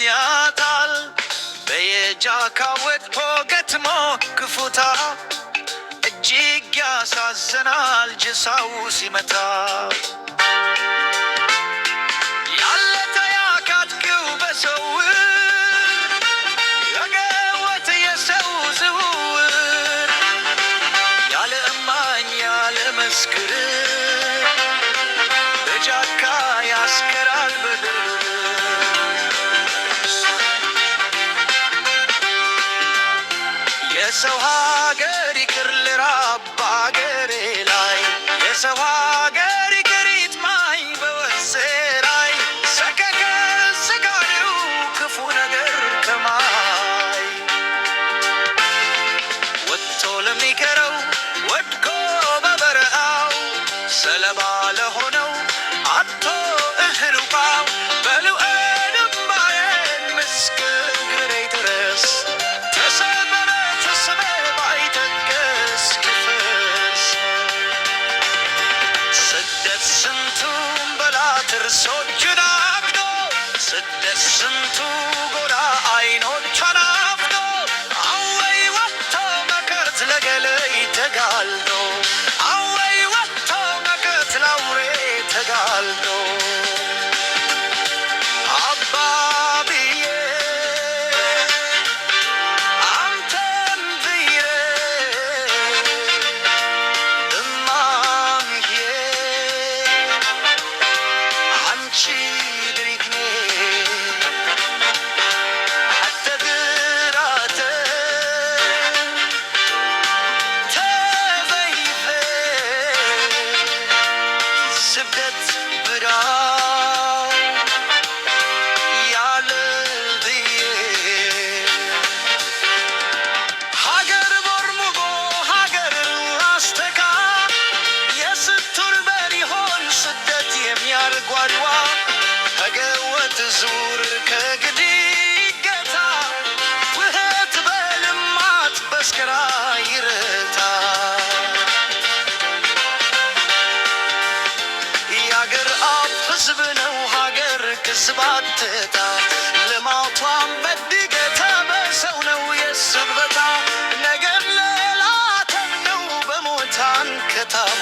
ያገኛታል በየጃካው ወጥቶ ገጥሞ ክፉታ እጅግ ያሳዝናል ጅሳው ሲመታ ያለተ ያካትክው በሰው ያገወት የሰው ዝውውር ያለ እማኝ ያለ መስክር በጃካ ያስከራል በድር የሰው ሀገር ይቅር ልራብ በአገሬ ላይ የሰው ሀገር ይቅር ይጥማኝ በወንዜ ላይ ሰከከ ስጋሪው ክፉ ነገር ከማይ ወጥቶ ለሚቀረው ወድቆ በበረሃው ሰለባ ለሆነው አጥቶ እህል ውቃው በለው እድምባዬን ምስክር ግሬ ድረስ ተሰበረ ባይጠቀስ ክፍስ ስደት ስንቱን በላትርሶችን አግዶ ስደት ስንቱ ጎዳ አይኖቿን አፍዶ አወይ ወጥቶ መከርት ለገለይ ተጋልዶ አወይ ወጥቶ መከርት ለአውሬ ተጋልዶ ዙር ከግዲ ገታ ውህት በልማት በስከራ ይረታ ያገር አብ ሕዝብ ነው ሀገር ክስባትታ ልማቷን በድገታ በሰው ነው የስበታ ነገር ሌላተም ነው በሞታን ከታሙ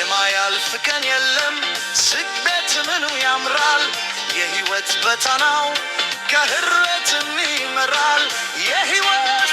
የማያልፍ ቀን የለም ስደት ምኑ ያምራል የህይወት በታናው ከህረትም ይመራል የህይወት